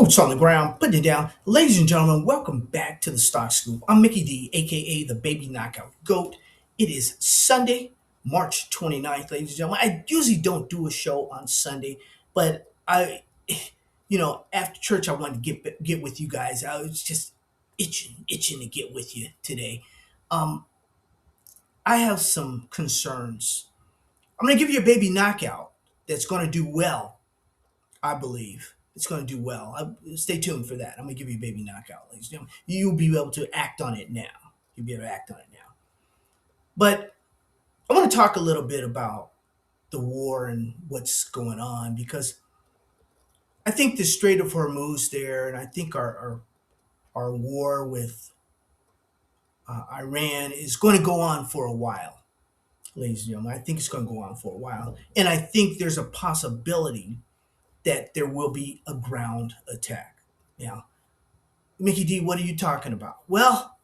Boots on the ground, putting it down. Ladies and gentlemen, welcome back to the Stock Scoop. I'm Mickey D, aka the Baby Knockout Goat. It is Sunday, March 29th, ladies and gentlemen. I usually don't do a show on Sunday, but after church, I wanted to get with you guys. I was just itching to get with you today. Um, I have some concerns. I'm going to give you a baby knockout that's going to do well. I believe it's going to do well. Stay tuned for that. I'm going to give you a baby knockout, ladies and gentlemen. You'll be able to act on it now. You'll be able to act on it now. But I want to talk a little bit about the war and what's going on because I think the Strait of Hormuz there, and I think our war with Iran is going to go on for a while, ladies and gentlemen. I think it's going to go on for a while. And I think there's a possibility that there will be a ground attack. Now, Mickey D, what are you talking about? Well,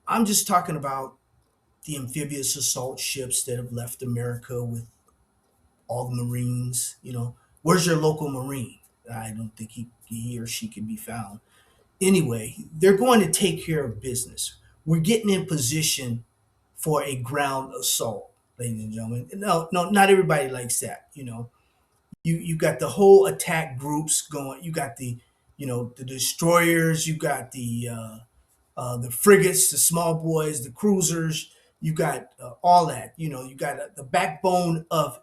I'm just talking about the amphibious assault ships that have left America with all the Marines. Where's your local Marine? I don't think he or she can be found. Anyway, they're going to take care of business. We're getting in position for a ground assault, ladies and gentlemen. No, no, not everybody likes that. You got the whole attack groups going. You got the destroyers. You got the frigates, the small boys, the cruisers. You got all that. You got the backbone of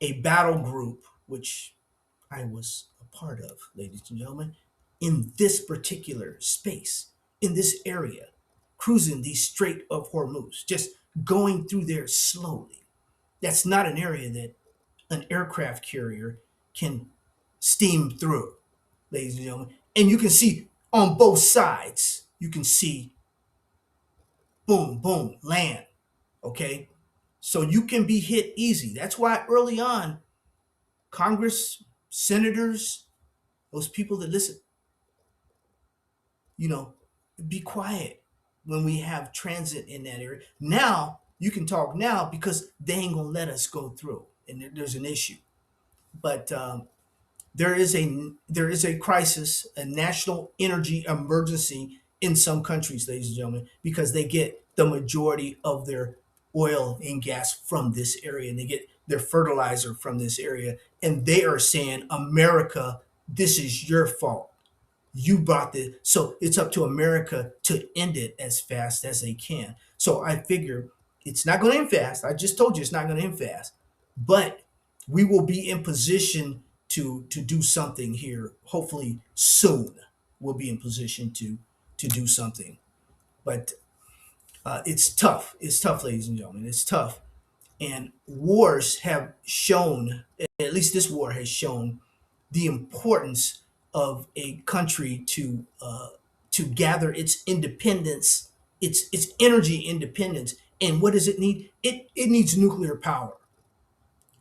a battle group, which I was a part of, ladies and gentlemen, in this particular space, in this area, cruising the Strait of Hormuz, just going through there slowly. That's not an area that an aircraft carrier can steam through, ladies and gentlemen. And you can see on both sides, you can see boom, boom, land. Okay. So you can be hit easy. That's why early on, Congress, senators, those people that listen, you know, be quiet when we have transit in that area. Now you can talk now because they ain't gonna let us go through, and there's an issue. But there is a crisis, a national energy emergency in some countries, ladies and gentlemen, because they get the majority of their oil and gas from this area, and they get their fertilizer from this area, and they are saying, America, this is your fault. You brought this, so it's up to America to end it as fast as they can. So I figure it's not going to end fast. I just told you it's not going to end fast, but we will be in position to do something here. Hopefully soon, we'll be in position to do something. But it's tough. It's tough, ladies and gentlemen. It's tough. And wars have shown, at least this war has shown, the importance of a country to gather its independence, its energy independence. And what does it need? It needs nuclear power.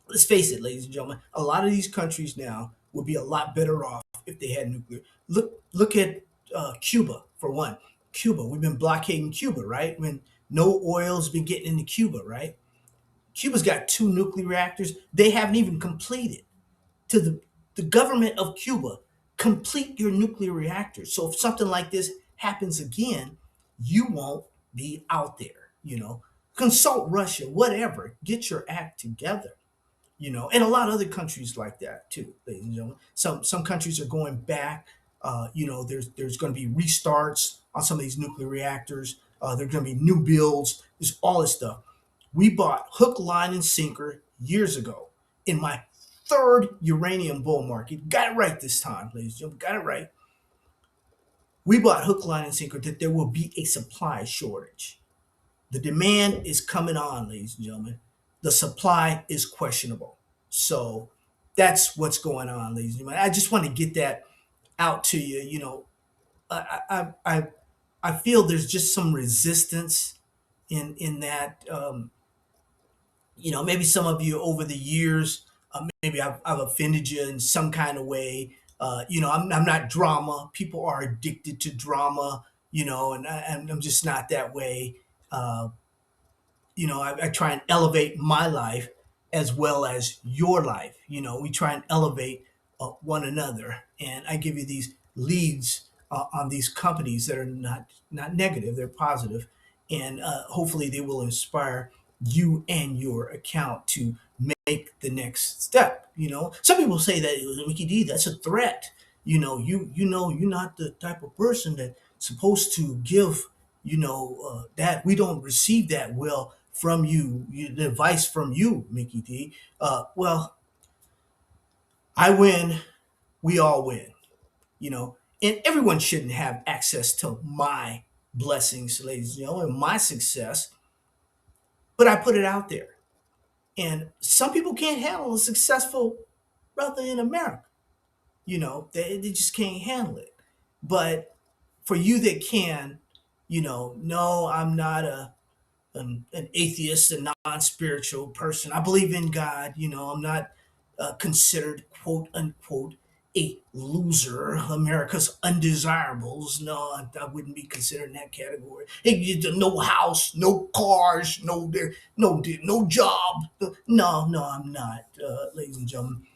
Let's face it, ladies and gentlemen. A lot of these countries now would be a lot better off if they had nuclear. Look at Cuba for one. Cuba, we've been blockading Cuba, right? When no oil's been getting into Cuba, right? Cuba's got two nuclear reactors. They haven't even completed. To the government of Cuba, complete your nuclear reactors. So if something like this happens again, you won't be out there. Consult Russia, whatever. Get your act together. And a lot of other countries like that too, ladies and gentlemen. Some countries are going back. There's going to be restarts on some of these nuclear reactors. There's going to be new builds. There's all this stuff. We bought hook, line, and sinker years ago in my third uranium bull market. Got it right this time, ladies and gentlemen. Got it right. We bought hook, line, and sinker that there will be a supply shortage. The demand is coming on, ladies and gentlemen. The supply is questionable. So that's what's going on, ladies and gentlemen. I just want to get that out to you. I feel there's just some resistance in that. Maybe some of you over the years, maybe I've offended you in some kind of way. I'm not drama. People are addicted to drama, and I'm just not that way. I try and elevate my life as well as your life. We try and elevate one another. And I give you these leads on these companies that are not negative, they're positive, and hopefully they will inspire you and your account to make the next step. Some people say that Mickey D, that's a threat. You're not the type of person that's supposed to give. That we don't receive that well from the advice from you, Mickey D. Well, I win, we all win. And everyone shouldn't have access to my blessings, ladies and gentlemen, my success, but I put it out there. And some people can't handle a successful brother in America. They just can't handle it. But for you that can, no, I'm not an atheist, a non-spiritual person. I believe in God. I'm not considered quote unquote a loser, America's undesirables. No, I wouldn't be considered in that category. Hey, no house, no cars, no job. No, I'm not, ladies and gentlemen.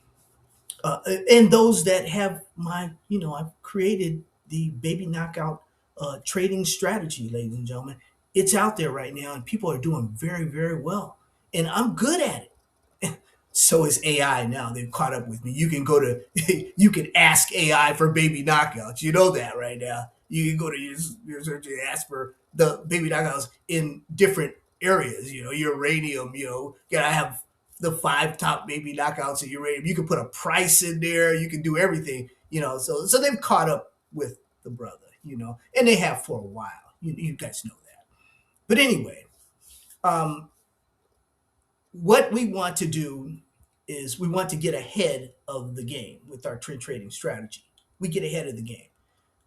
And those that have I've created the baby knockout trading strategy, ladies and gentlemen. It's out there right now, and people are doing very, very well. And I'm good at it. So is AI now. They've caught up with me. You can go to, you can ask AI for baby knockouts. You know that right now. You can go to your search and ask for the baby knockouts in different areas. Uranium, gotta have the five top baby knockouts of uranium. You can put a price in there. You can do everything, so they've caught up with the brother, and they have for a while. You guys know that. But anyway, um, what we want to do is we want to get ahead of the game with our trend trading strategy. We get ahead of the game.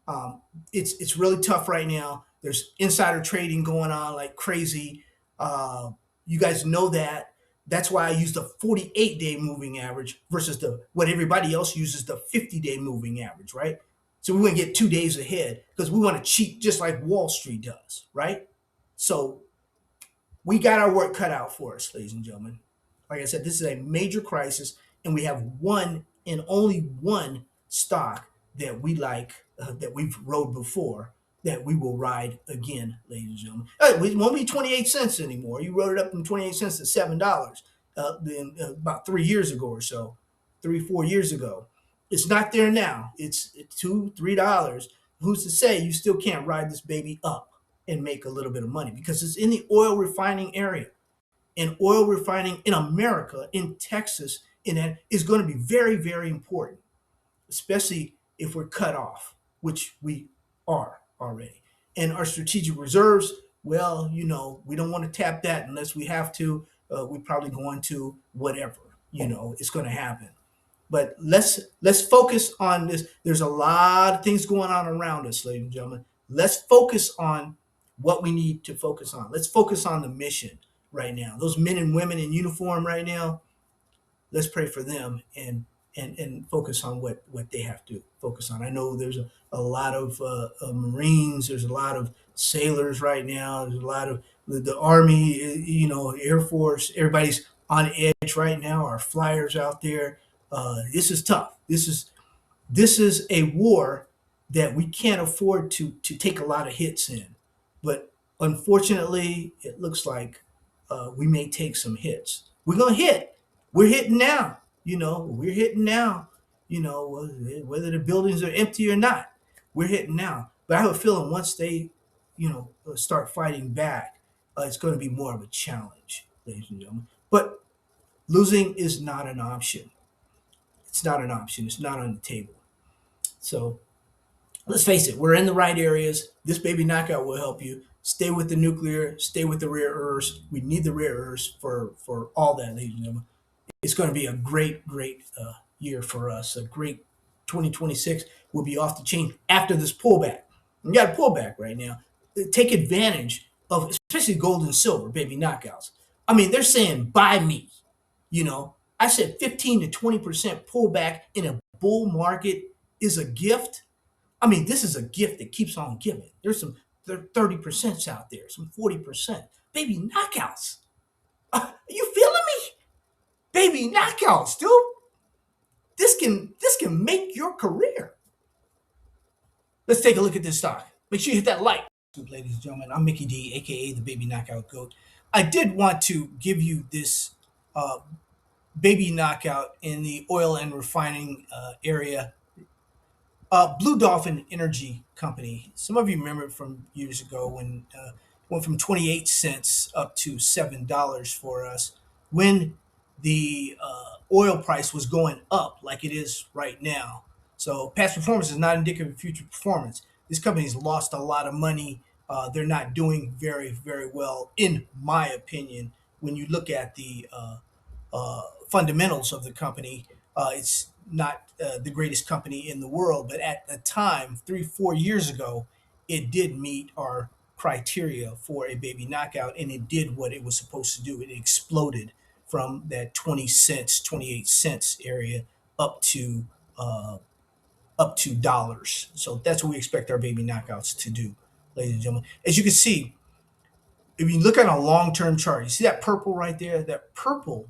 Um, it's really tough right now. There's insider trading going on like crazy. You guys know that. That's why I use the 48-day moving average versus the what everybody else uses, the 50-day moving average, right? So we want to get 2 days ahead because we want to cheat just like Wall Street does, right? So we got our work cut out for us, ladies and gentlemen. Like I said, this is a major crisis, and we have one and only one stock that we like, that we've rode before, that we will ride again, ladies and gentlemen. It won't be 28 cents anymore. You rode it up from 28 cents to $7 about 3 years ago or so, 3, 4 years ago. It's not there now. It's $2, $3. Who's to say you still can't ride this baby up and make a little bit of money because it's in the oil refining area, and oil refining in America, in Texas, in that is going to be very, very important, especially if we're cut off, which we are already. And our strategic reserves, well, we don't want to tap that unless we have to. We're probably going to whatever, it's going to happen. But let's focus on this. There's a lot of things going on around us, ladies and gentlemen. Let's focus on what we need to focus on. Let's focus on the mission right now. Those men and women in uniform right now, let's pray for them and focus on what they have to focus on. I know there's a lot of Marines, there's a lot of sailors right now, there's a lot of the Army, Air Force, everybody's on edge right now. Our flyers out there. This is tough. This is a war that we can't afford to take a lot of hits in. But unfortunately, it looks like we may take some hits. We're gonna hit. We're hitting now. We're hitting now. Whether the buildings are empty or not, we're hitting now. But I have a feeling once they, start fighting back, it's going to be more of a challenge, ladies and gentlemen. But losing is not an option. It's not an option. It's not on the table. So let's face it, we're in the right areas. This baby knockout will help you. Stay with the nuclear, stay with the rare earths. We need the rare earths for all that, ladies and gentlemen. It's going to be a great, great year for us. A great 2026 will be off the chain after this pullback. We got a pullback right now. Take advantage of, especially gold and silver, baby knockouts. I mean, they're saying buy me. I said 15 to 20% pullback in a bull market is a gift. I mean, this is a gift that keeps on giving. There's some 30% out there, some 40%. Baby knockouts. Are you feeling me? Baby knockouts, dude. This can make your career. Let's take a look at this stock. Make sure you hit that like. Ladies and gentlemen, I'm Mickey D, aka the Baby Knockout Goat. I did want to give you this uh, baby knockout in the oil and refining area. Blue Dolphin Energy Company. Some of you remember it from years ago when it went from 28 cents up to $7 for us when the oil price was going up like it is right now. So past performance is not indicative of future performance. This company's lost a lot of money. They're not doing very, very well, in my opinion. When you look at the fundamentals of the company, it's not the greatest company in the world, but at the time, 3, 4 years ago, it did meet our criteria for a baby knockout, and it did what it was supposed to do. It exploded from that 20 cents, 28 cents area up to uh, dollars. So that's what we expect our baby knockouts to do, ladies and gentlemen. As you can see, if you look at a long-term chart, you see that purple right there? That purple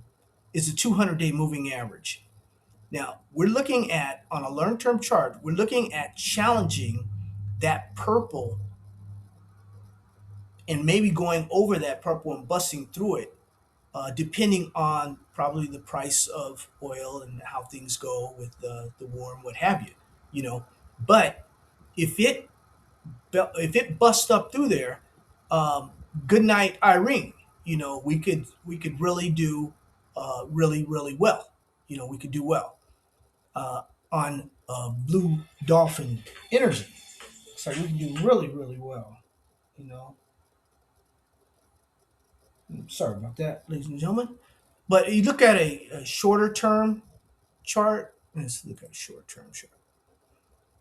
is a 200-day moving average. Now, we're looking at, on a long-term chart, we're looking at challenging that purple and maybe going over that purple and busting through it, depending on probably the price of oil and how things go with the war and what have you, you know. But if it busts up through there, um, good night, Irene. We could really do really, really well. We could do well uh, on Blue Dolphin Energy. So we can do really, really well. You know, sorry about that, ladies and gentlemen. But you look at a shorter term chart. Let's look at a short term chart.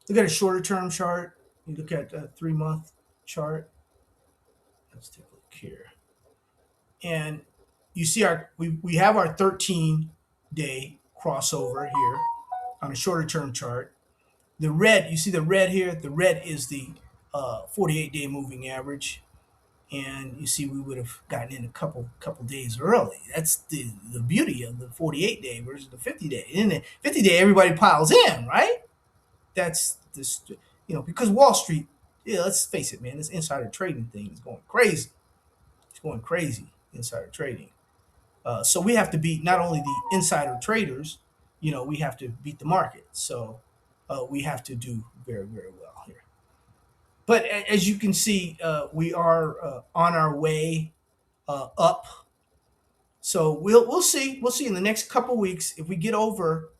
Look at a shorter term chart. You look at a 3 month chart. Let's take a look here. And you see we have our 13-day crossover here on a shorter term chart. The red, you see the red here? The red is the 48-day moving average. And you see we would have gotten in a couple days early. That's the beauty of the 48-day versus the 50-day. In the 50-day, everybody piles in, right? That's this, because Wall Street, yeah, let's face it, man, this insider trading thing is going crazy. It's going crazy, insider trading. So we have to beat not only the insider traders, we have to beat the market. So we have to do very, very well here. But as you can see, we are on our way up. So we'll see. We'll see in the next couple weeks if we get over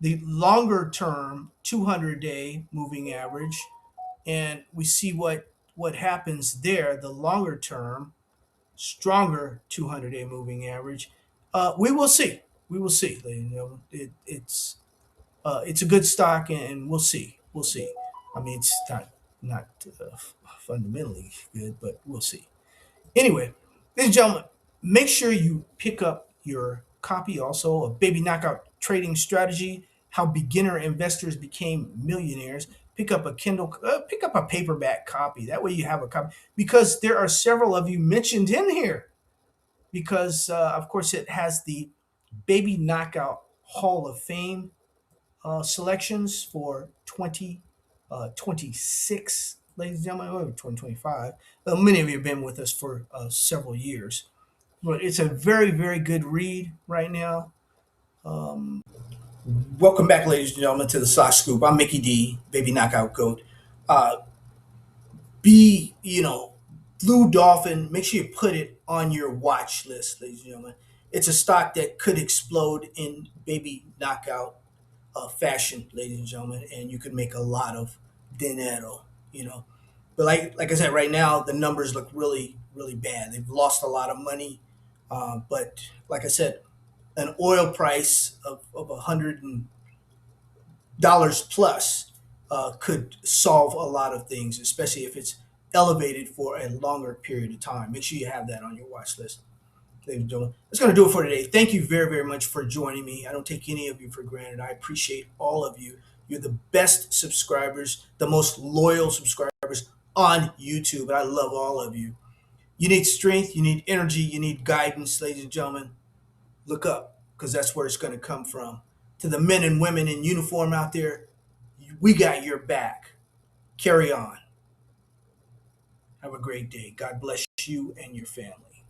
the longer term 200-day moving average, and we see what happens there. The longer term, stronger 200-day moving average. We will see. We will see. It's a good stock, and we'll see. We'll see. I mean, it's not fundamentally good, but we'll see. Anyway, ladies and gentlemen, make sure you pick up your copy also of Baby Knockout Trading Strategy: How Beginner Investors Became Millionaires. Pick up a Kindle, pick up a paperback copy. That way you have a copy, because there are several of you mentioned in here. Because of course it has the Baby Knockout Hall of Fame selections for 2026, ladies and gentlemen, or 2025. Many of you have been with us for several years, but it's a very, very good read right now. Welcome back, ladies and gentlemen, to the Sock Scoop. I'm Mickey D, Baby Knockout Goat. Uh, be, Blue Dolphin, make sure you put it on your watch list, ladies and gentlemen. It's a stock that could explode in Baby Knockout fashion, ladies and gentlemen, and you could make a lot of dinero, you know. But like I said, right now the numbers look really, really bad. They've lost a lot of money, but like I said, an oil price of $100 plus could solve a lot of things, especially if it's elevated for a longer period of time. Make sure you have that on your watch list, ladies and gentlemen. That's going to do it for today. Thank you very, very much for joining me. I don't take any of you for granted. I appreciate all of you. You're the best subscribers, the most loyal subscribers on YouTube, and I love all of you. You need strength, you need energy, you need guidance, ladies and gentlemen. Look up, because that's where it's going to come from. To the men and women in uniform out there, we got your back. Carry on. Have a great day. God bless you and your family.